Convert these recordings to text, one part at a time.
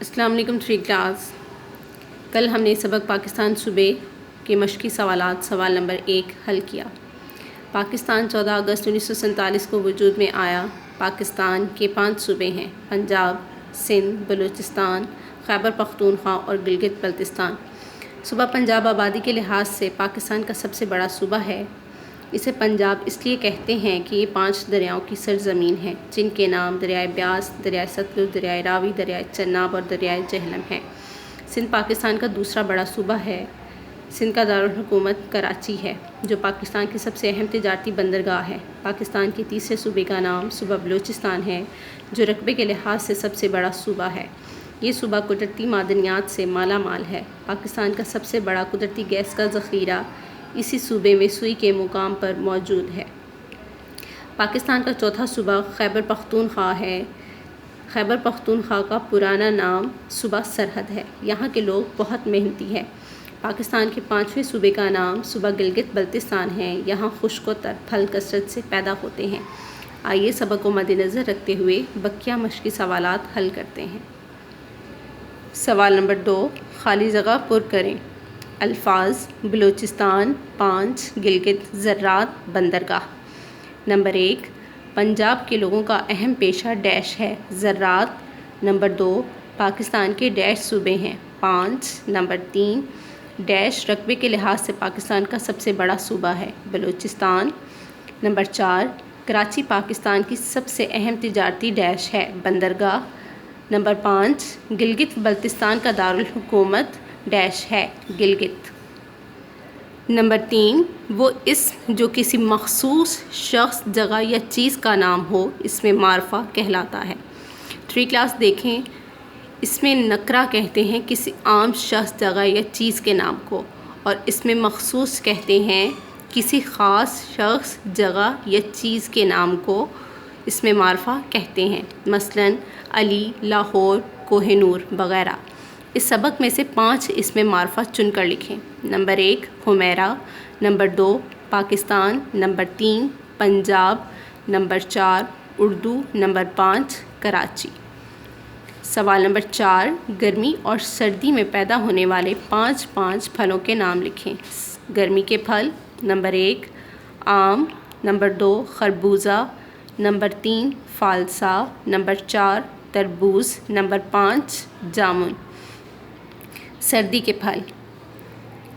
السلام علیکم 3 کلاس۔ کل ہم نے سبق پاکستان صوبے کے مشقی سوالات سوال نمبر 1 حل کیا۔ پاکستان 14 اگست 1947 کو وجود میں آیا۔ پاکستان کے 5 صوبے ہیں: پنجاب، سندھ، بلوچستان، خیبر پختونخوا اور گلگت بلتستان۔ صوبہ پنجاب آبادی کے لحاظ سے پاکستان کا سب سے بڑا صوبہ ہے۔ اسے پنجاب اس لیے کہتے ہیں کہ یہ 5 دریاؤں کی سرزمین ہے، جن کے نام دریائے بیاس، دریائے ستلج، دریائے راوی، دریائے چناب اور دریائے جہلم ہیں۔ سندھ پاکستان کا دوسرا بڑا صوبہ ہے۔ سندھ کا دارالحکومت کراچی ہے، جو پاکستان کی سب سے اہم تجارتی بندرگاہ ہے۔ پاکستان کے تیسرے صوبے کا نام صوبہ بلوچستان ہے، جو رقبے کے لحاظ سے سب سے بڑا صوبہ ہے۔ یہ صوبہ قدرتی معدنیات سے مالا مال ہے۔ پاکستان کا سب سے بڑا قدرتی گیس کا ذخیرہ اسی صوبے میں سوئی کے مقام پر موجود ہے۔ پاکستان کا چوتھا صوبہ خیبر پختونخوا ہے۔ خیبر پختونخوا کا پرانا نام صوبہ سرحد ہے۔ یہاں کے لوگ بہت محنتی ہیں۔ پاکستان کے 5ویں صوبے کا نام صوبہ گلگت بلتستان ہے۔ یہاں خشک و تر پھل کثرت سے پیدا ہوتے ہیں۔ آئیے سبق کو مد نظر رکھتے ہوئے بقیہ مشقی سوالات حل کرتے ہیں۔ سوال نمبر 2، خالی جگہ پر کریں۔ الفاظ: بلوچستان، 5، گلگت، زراعت، بندرگاہ۔ نمبر 1، پنجاب کے لوگوں کا اہم پیشہ ڈیش ہے، زراعت۔ نمبر 2، پاکستان کے ڈیش صوبے ہیں، 5۔ نمبر 3، ڈیش رقبے کے لحاظ سے پاکستان کا سب سے بڑا صوبہ ہے، بلوچستان۔ نمبر 4، کراچی پاکستان کی سب سے اہم تجارتی ڈیش ہے، بندرگاہ۔ نمبر 5، گلگت بلتستان کا دارالحکومت ڈیش ہے، گلگت۔ نمبر 3، وہ اسم جو کسی مخصوص شخص، جگہ یا چیز کا نام ہو، اس میں معرفہ کہلاتا ہے۔ 3 کلاس دیکھیں، اس میں نکرہ کہتے ہیں کسی عام شخص، جگہ یا چیز کے نام کو، اور اس میں مخصوص کہتے ہیں کسی خاص شخص، جگہ یا چیز کے نام کو، اس میں معرفہ کہتے ہیں۔ مثلاً علی، لاہور، کوہ نور وغیرہ۔ اس سبق میں سے 5 اس میں معرفہ چن کر لکھیں۔ Number 1، Humaira. Number 2، Pakistan. Number 3، Punjab. Number 4، Urdu. Number 5، Karachi. سوال نمبر 4، گرمی اور سردی میں پیدا ہونے والے 5 پھلوں کے نام لکھیں۔ گرمی کے پھل: نمبر 1، آم۔ نمبر 2، خربوزہ۔ نمبر 3، فالسا۔ نمبر 4، تربوز۔ نمبر 5، جامن۔ سردی کے پھل: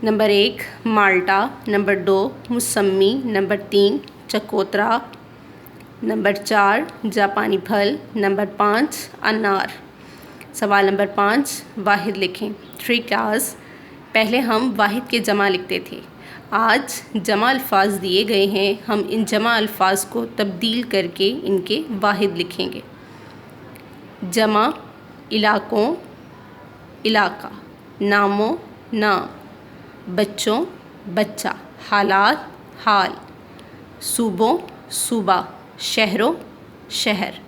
نمبر 1، مالٹا۔ نمبر 2، موسمی۔ نمبر 3، چکوترا۔ نمبر 4، جاپانی پھل۔ نمبر 5، انار۔ سوال نمبر 5، واحد لکھیں۔ 3 کلاس، پہلے ہم واحد کے جمع لکھتے تھے۔ آج جمع الفاظ دیے گئے ہیں، ہم ان جمع الفاظ کو تبدیل کر کے ان کے واحد لکھیں گے۔ جمع: علاقوں، علاقہ۔ ناموں، نام۔ بچوں، بچہ۔ حالات، حال۔ صوبوں، صوبہ۔ شہروں، شہر۔